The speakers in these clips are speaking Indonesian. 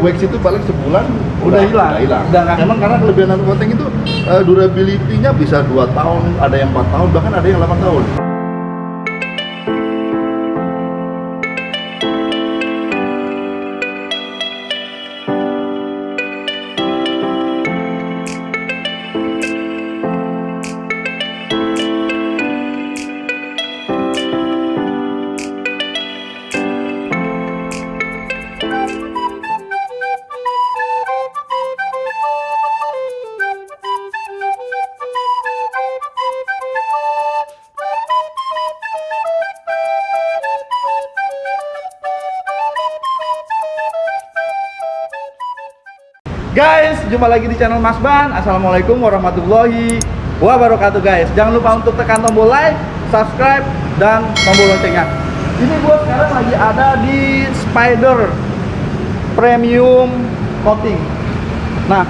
wax itu paling sebulan Udah hilang. Udah nggak- Memang karena kelebihan nano coating itu durability-nya bisa 2 tahun, ada yang 4 tahun, bahkan ada yang 8 tahun. Guys, jumpa lagi di channel Mas Ban. Assalamualaikum warahmatullahi wabarakatuh guys. Jangan lupa untuk tekan tombol like, subscribe, dan tombol loncengnya. Ini gue sekarang lagi ada di Spider Premium Coating. Nah,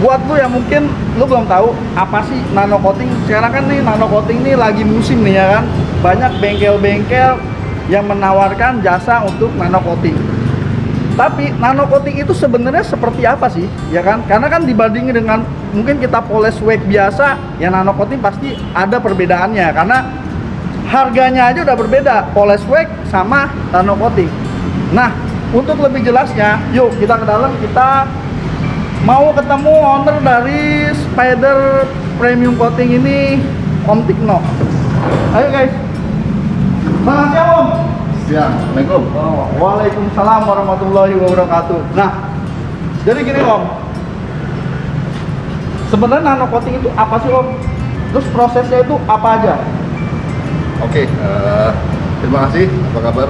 buat lu yang mungkin lu belum tahu apa sih nano coating. Sekarang kan nih nano coating nih lagi musim nih ya kan. Banyak bengkel-bengkel yang menawarkan jasa untuk nano coating. Tapi nano coating itu sebenarnya seperti apa sih, ya kan? Karena kan dibandingin dengan mungkin kita poles wax biasa, ya nano coating pasti ada perbedaannya. Karena harganya aja udah berbeda, poles wax sama nano coating. Nah, untuk lebih jelasnya, yuk kita ke dalam, kita mau ketemu owner dari Spider Premium Coating ini, Om Tikno. Ayo guys. Selamat siang Om. Siang, Assalamualaikum. Oh, waalaikumsalam warahmatullahi wabarakatuh. Nah, jadi gini Om, sebenarnya nano coating itu apa sih Om? Terus prosesnya itu apa aja? Oke, terima kasih. Apa kabar,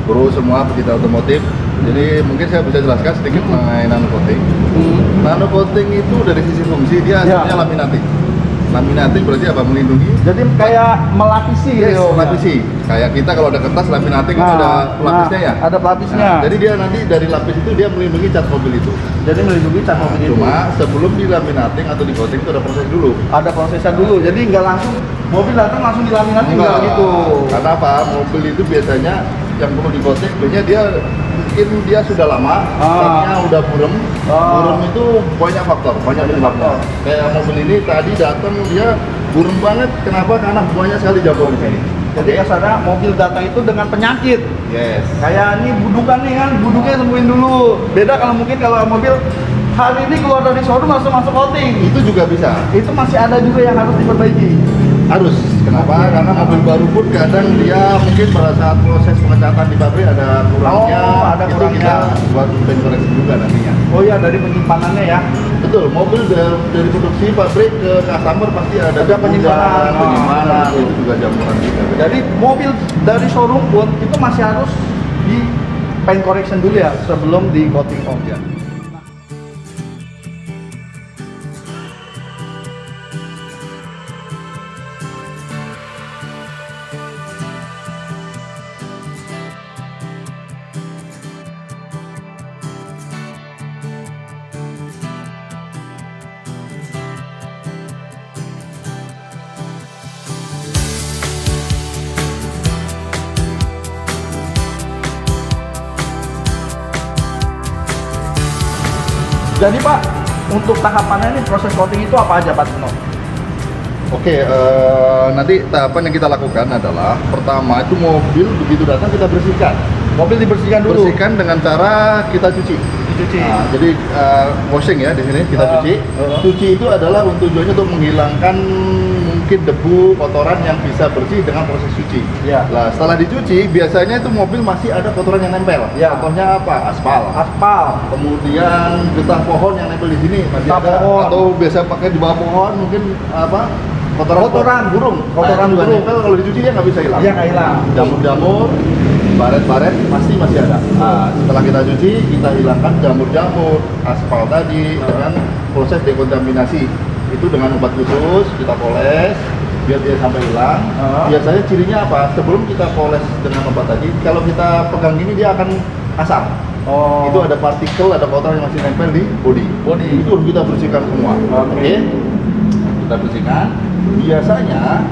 bro semua pecinta otomotif? Jadi mungkin saya bisa jelaskan sedikit mengenai nano coating. Nano coating itu dari sisi fungsi dia hasilnya laminating. Laminating berarti apa? Melindungi. Jadi kayak melapisi Yes, gitu. melapisi. Kayak kita kalau ada kertas laminating kan ada pelapisnya ya. Ada pelapisnya. Nah, jadi dia nanti dari lapis itu dia melindungi cat mobil itu. Jadi melindungi cat mobil itu. Cuma sebelum di laminating atau di coating itu ada proses dulu. Ada prosesnya dulu. Jadi nggak langsung mobil datang langsung dilaminating nggak gitu. Karena apa? Mobil itu biasanya yang perlu di coating, biasanya dia mungkin dia sudah lama, catnya udah burem. Burem itu banyak faktor, banyak penyebabnya. Kayak mobil ini tadi datang dia burem banget. Kenapa? Karena banyak sekali jamur di sini. Jadi kasarnya mobil datang itu dengan penyakit. Yes. Kayak ini budukan nih kan, buduknya sembuhin dulu. Beda kalau mungkin kalau mobil hari ini keluar dari showroom langsung masuk coating. Itu juga bisa. Itu masih ada juga yang harus diperbaiki. Harus. Kenapa? Karena mobil baru pun kadang dia mungkin pada saat proses pengecatan di pabrik ada kurangnya. Ada Kita kurangnya. buat koreksi juga nantinya. Oh iya, dari penyimpanannya ya. Betul, mobil dari produksi pabrik ke customer pasti ada penyimpanan. penyimpanan, itu juga jamuran juga. Jadi mobil dari showroom pun itu masih harus di paint correction dulu ya sebelum di coating Om ya. Jadi Pak, untuk tahapannya ini proses coating itu apa aja Pak Tino? Oke, nanti tahapan yang kita lakukan adalah pertama itu mobil begitu datang kita bersihkan. Mobil dibersihkan dulu. Bersihkan dengan cara kita cuci. Dicuci. Nah, jadi washing ya di sini kita cuci. Cuci itu adalah tujuannya untuk menghilangkan mungkin debu, kotoran yang bisa bersih dengan proses cuci. Ya. Nah, setelah dicuci biasanya itu mobil masih ada kotoran yang nempel. Ya. Contohnya apa? Aspal. Aspal. Kemudian getah pohon yang nempel di sini masih Getah ada. pohon. Atau biasa pakai di bawah pohon mungkin apa? Kotoran burung. Kotoran juga burung. nempel, kalau dicuci dia nggak bisa hilang. Iya, nggak hilang. Jamur-jamur, baret-baret pasti masih ada. Nah, setelah kita cuci, kita hilangkan jamur-jamur, aspal tadi dengan proses dekontaminasi. Itu dengan obat khusus kita poles biar dia sampai hilang. Biasanya cirinya apa? Sebelum kita poles dengan obat tadi, kalau kita pegang gini dia akan asam. Oh. Itu ada partikel, ada kotoran yang masih nempel di bodi. Itu harus kita bersihkan semua. Oke. Kita bersihkan. Biasanya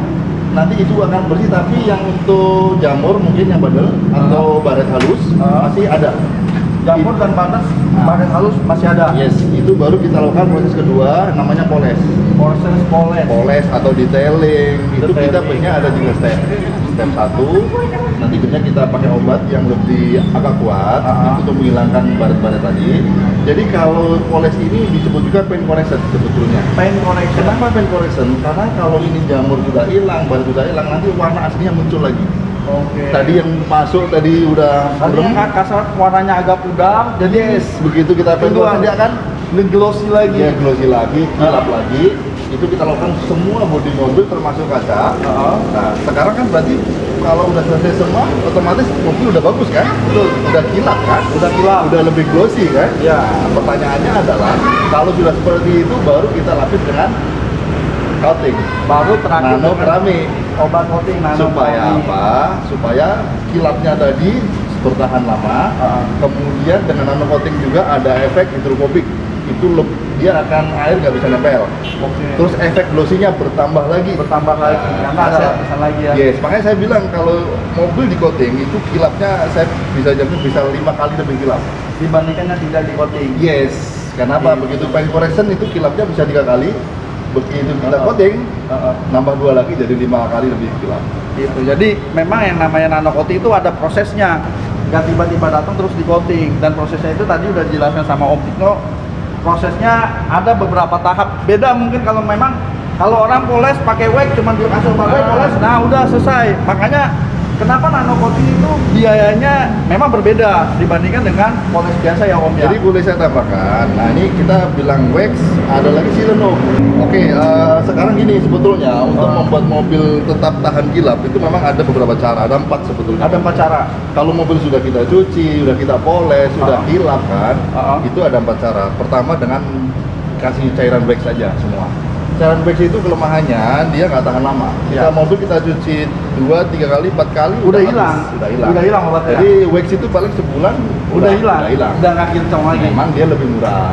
nanti itu akan bersih, tapi yang untuk jamur mungkin yang badel atau baret halus masih ada. Jamur dan badan halus masih ada. Yes, itu baru kita lakukan proses kedua, namanya poles. Proses poles. Poles atau detailing, itu kita Detailing. punya ada 3 step. Step 1, nanti punya kita pakai obat yang lebih agak kuat itu untuk menghilangkan baret-baret tadi. Jadi kalau poles ini disebut juga paint correction sebetulnya. Paint correction. Kenapa paint correction? Karena kalau ini jamur sudah hilang, baret sudah hilang, nanti warna aslinya muncul lagi. Oke. Tadi yang masuk tadi udah Tadi yang kasar warnanya agak pudar, jadi yes, begitu kita paint kedua correction dia akan glossy lagi. dia glossy lagi, kilap lagi. Itu kita lakukan semua bodi mobil termasuk kaca. Nah, sekarang kan berarti kalau udah selesai semua, otomatis mobil udah bagus kan? Betul. Udah kilap kan? Udah kilap. Udah lebih glossy kan? Ya. Nah, pertanyaannya adalah kalau sudah seperti itu baru kita lapis dengan coating. Baru terakhir Nano keramik. obat coating nano Supaya keramik. apa? Supaya kilapnya tadi bertahan lama. Kemudian dengan nano coating juga ada efek hidrofobik. Itu dia akan air nggak bisa nempel. Oke. Terus efek glossinya bertambah lagi. Bertambah lagi, karena ada lapisan lagi ya. Yes, makanya saya bilang kalau mobil di coating itu kilapnya saya bisa jamin bisa 5 kali lebih kilap. Dibandingkan yang tidak di coating. Yes, kenapa? Begitu paint correction itu kilapnya bisa 3 kali. Begitu kita coating, nambah 2 lagi jadi 5 kali lebih kilap. Gitu. Jadi memang yang namanya nano coating itu ada prosesnya. Nggak tiba-tiba datang terus di coating, dan prosesnya itu tadi udah dijelaskan sama Om Tikno. Prosesnya ada beberapa tahap. Beda mungkin kalau memang kalau orang poles pakai wax cuma dia kasih pakai poles, nah udah selesai. Makanya kenapa nano coating itu biayanya memang berbeda dibandingkan dengan poles biasa ya Om ya. Jadi boleh saya tambahkan, nah ini kita bilang wax, ada lagi sealant Om. Oke, sekarang gini sebetulnya untuk membuat mobil tetap tahan kilap itu memang ada beberapa cara, ada 4 sebetulnya. Ada 4 cara. Kalau mobil sudah kita cuci, sudah kita poles, sudah hilap kan, itu ada 4 cara. Pertama dengan kasih cairan wax saja semua. Cairan wax itu kelemahannya dia nggak tahan lama. Kita mobil kita cuci 2, 3 kali, 4 kali Udah habis. hilang. Udah hilang obatnya. Jadi wax itu paling sebulan Udah hilang. Udah nggak kinclong lagi. Memang dia lebih murah.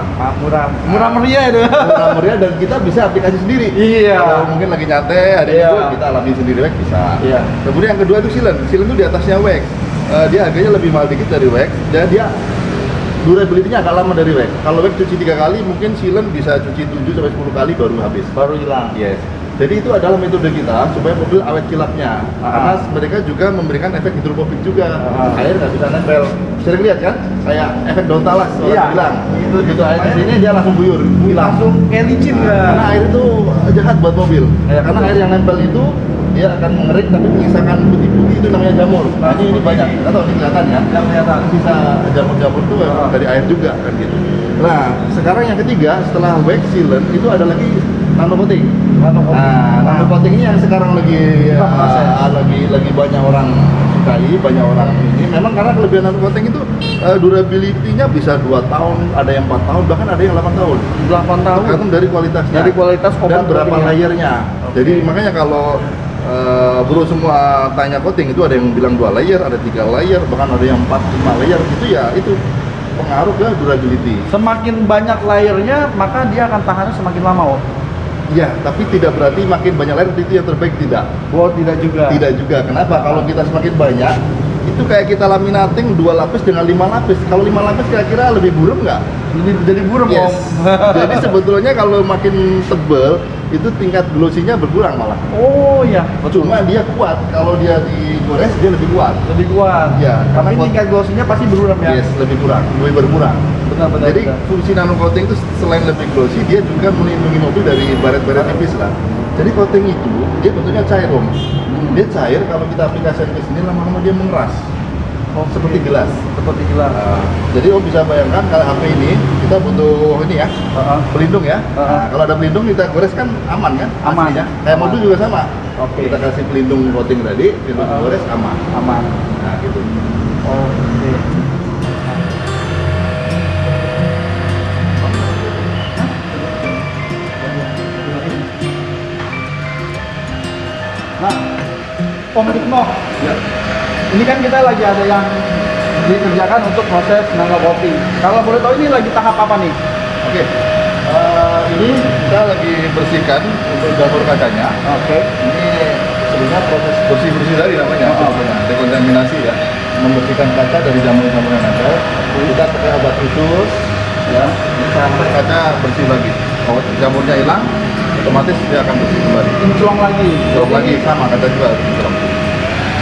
Murah meriah itu. Murah meriah dan kita bisa aplikasi sendiri. Iya. Kalau mungkin lagi nyantai hari itu kita alami sendiri wax bisa. Iya. Kemudian yang kedua itu sealant. Sealant itu di atasnya wax. Dia harganya lebih mahal dikit dari wax dan dia durability-nya agak lama dari wax. Kalau wax cuci 3 kali, mungkin sealant bisa cuci 7 sampai 10 kali baru habis. Baru hilang. Yes. Jadi itu adalah metode kita supaya mobil awet kilapnya. Karena mereka juga memberikan efek hidrofobik juga. Air nggak bisa nempel. Sering lihat kan? Kayak efek daun talas orang bilang. Itu gitu air di sini dia langsung buyur, hilang. Langsung kayak licin ya. Karena air itu jahat buat mobil. Karena air yang nempel itu dia akan mengering tapi menyisakan putih-putih itu namanya jamur. Nah ini banyak. Atau ini kelihatan ya? Yang kelihatan sisa jamur-jamur itu dari air juga kan gitu. Nah sekarang yang ketiga setelah wax sealant itu ada lagi nano coating. Nah, nano coating ini yang sekarang lagi lagi banyak orang sukai, banyak orang ini. Memang karena kelebihan nano coating itu durability-nya bisa 2 tahun, ada yang 4 tahun, bahkan ada yang 8 tahun. 8 tahun. Tergantung dari kualitasnya. Dari kualitas dan obat berapa coatingnya. layernya. Jadi makanya kalau bro semua tanya coating itu ada yang bilang 2 layer, ada 3 layer, bahkan ada yang 4-5 layer gitu ya itu pengaruh ke durability. Semakin banyak layernya, maka dia akan tahannya semakin lama, Om. Iya, tapi tidak berarti makin banyak layer itu yang terbaik, tidak. Oh, tidak juga. Tidak juga. Kenapa? Kalau kita semakin banyak, itu kayak kita laminating 2 lapis dengan 5 lapis. Kalau 5 lapis kira-kira lebih buram nggak? Lebih jadi buram, Yes. Om. Jadi sebetulnya kalau makin tebel, itu tingkat glossinya berkurang malah. Oh iya, Cuma dia kuat. Kalau dia digores dia lebih kuat. lebih kuat. Ya, Tapi karena tingkat glossinya pasti berkurang ya. Yes, lebih kurang, lebih berkurang. Benar-benar. Jadi fungsi nano coating itu selain lebih glossy, dia juga melindungi mobil dari baret-baret tipis lah. Jadi coating itu dia bentuknya cair Om. Dia cair kalau kita aplikasikan ke sini lama-lama dia mengeras. Seperti gelas. Seperti gelas. Jadi Om bisa bayangkan kalau HP ini kita butuh ini ya, pelindung ya. Nah, kalau ada pelindung kita gores kan aman kan? Aman. Aslinya. Kayak mobil juga sama. Oke. Kita kasih pelindung coating tadi, pelindung gores aman. Aman. Nah gitu. Oke. Nah, Om Tikno, Ya. ini kan kita lagi ada yang dikerjakan untuk proses nano coating. Kalau boleh tahu ini lagi tahap apa nih? Oke. Ini kita lagi bersihkan untuk jamur kacanya. Oke. Ini sebenarnya proses bersih-bersih tadi namanya, dekontaminasi ya. Membersihkan kaca dari jamur-jamur yang ada. Kita dan kaca bersih lagi. Kalau jamurnya hilang, otomatis dia akan bersih kembali. Kinclong lagi. Kalau lagi sama kaca juga harus kinclong.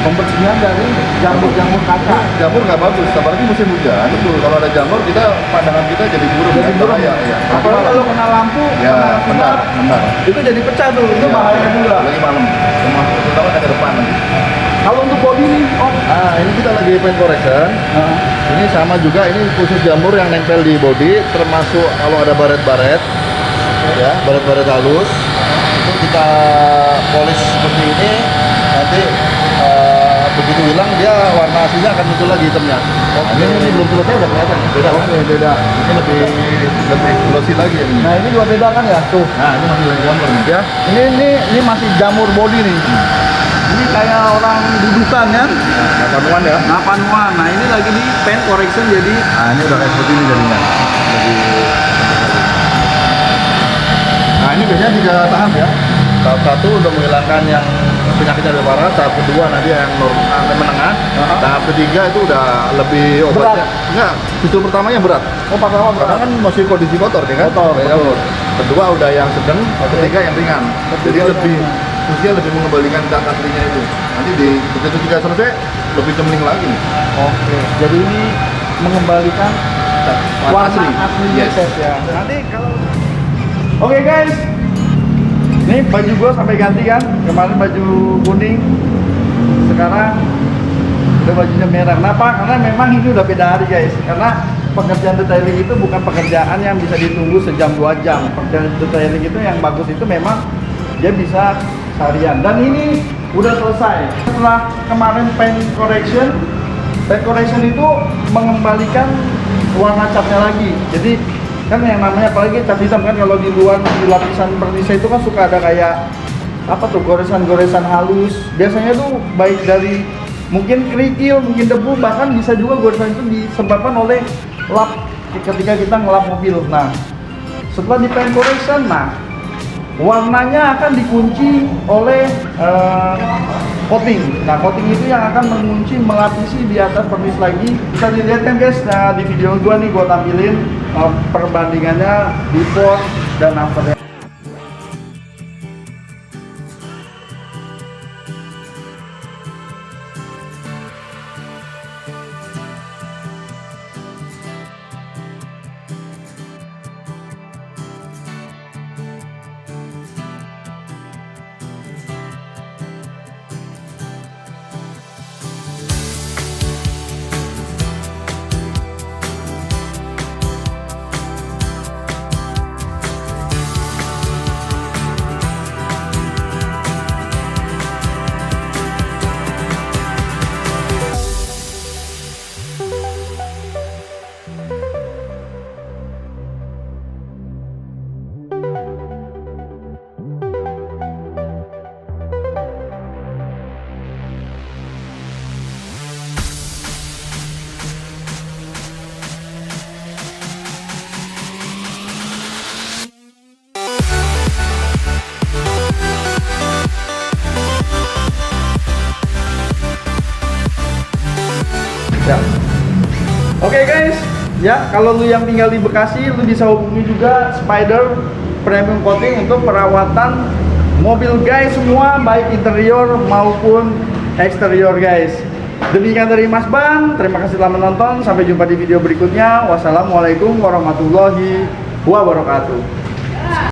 Pembersihan dari jamur-jamur kaca. Jamur nggak bagus, apalagi musim hujan. Betul. Kalau ada jamur, pandangan kita jadi buruk. Jadi kan? buruk. Bahaya, ya. Apalagi kalau kena lampu, Ya, kena sinar, benar. itu jadi pecah tuh. Itu Ya, bahaya juga. Lagi malam, terutama ke depan nanti. Kalau untuk body nih, Ini kita lagi paint correction. Ini sama juga, ini khusus jamur yang nempel di body, termasuk kalau ada baret-baret, ya, baret-baret halus, itu kita polish seperti ini. Nanti begitu hilang dia warna aslinya akan muncul lagi hitamnya. Ini belum selesai udah kelihatan. Beda. Beda. Ini lebih glossy lagi ini. nah ini juga beda kan ya? Tuh. Nah, ini masih jamur nih. Ya. Ini masih jamur body nih. Ini kayak orang dudukan kan? Nah, panuan ya. Nah, panuan. Nah, ini lagi di paint correction jadi Nah, ini udah kayak seperti ini jadinya. Nah, ini biasanya 3 tahap ya. Tahap 1 udah menghilangkan yang penyakitnya lebih parah, tahap kedua nanti yang normal menengah, tahap ketiga itu udah lebih obatnya. Enggak, justru pertamanya berat. oh pertama Karena kan masih kondisi kotor ya kan? Kotor, Ya, betul. kedua udah yang sedang, ketiga yang ringan. Jadi lebih fungsinya lebih mengembalikan cat aslinya itu. Nanti begitu tiga selesai lebih cemling lagi nih. Oke. Jadi ini mengembalikan warna aslinya Yes. cat ya. Nanti kalau Oke guys. Ini baju gua sampai ganti kan. Kemarin baju kuning. Sekarang udah bajunya merah. Kenapa? Karena memang ini udah beda hari guys. Karena pekerjaan detailing itu bukan pekerjaan yang bisa ditunggu sejam 2 jam. Pekerjaan detailing itu yang bagus itu memang dia bisa seharian. Dan ini udah selesai. Setelah kemarin paint correction itu mengembalikan warna catnya lagi. Jadi kan yang namanya apalagi cat hitam kan, kalau di luar di lapisan pernisnya itu kan suka ada kayak apa tuh, goresan-goresan halus. Biasanya tuh baik dari mungkin kerikil, mungkin debu, bahkan bisa juga goresan itu disebabkan oleh lap ketika kita ngelap mobil. Nah, setelah di paint correction, nah warnanya akan dikunci oleh coating. Nah, coating itu yang akan mengunci, melapisi di atas pernis lagi. Bisa dilihat kan guys, nah, di video gua nih gua tampilin perbandingannya before dan after. Ya. Oke guys, ya kalau lu yang tinggal di Bekasi, lu bisa hubungi juga Spider Premium Coating untuk perawatan mobil guys semua, baik interior maupun eksterior guys. Demikian dari Mas Ban, terima kasih telah menonton, sampai jumpa di video berikutnya. Wassalamualaikum warahmatullahi wabarakatuh.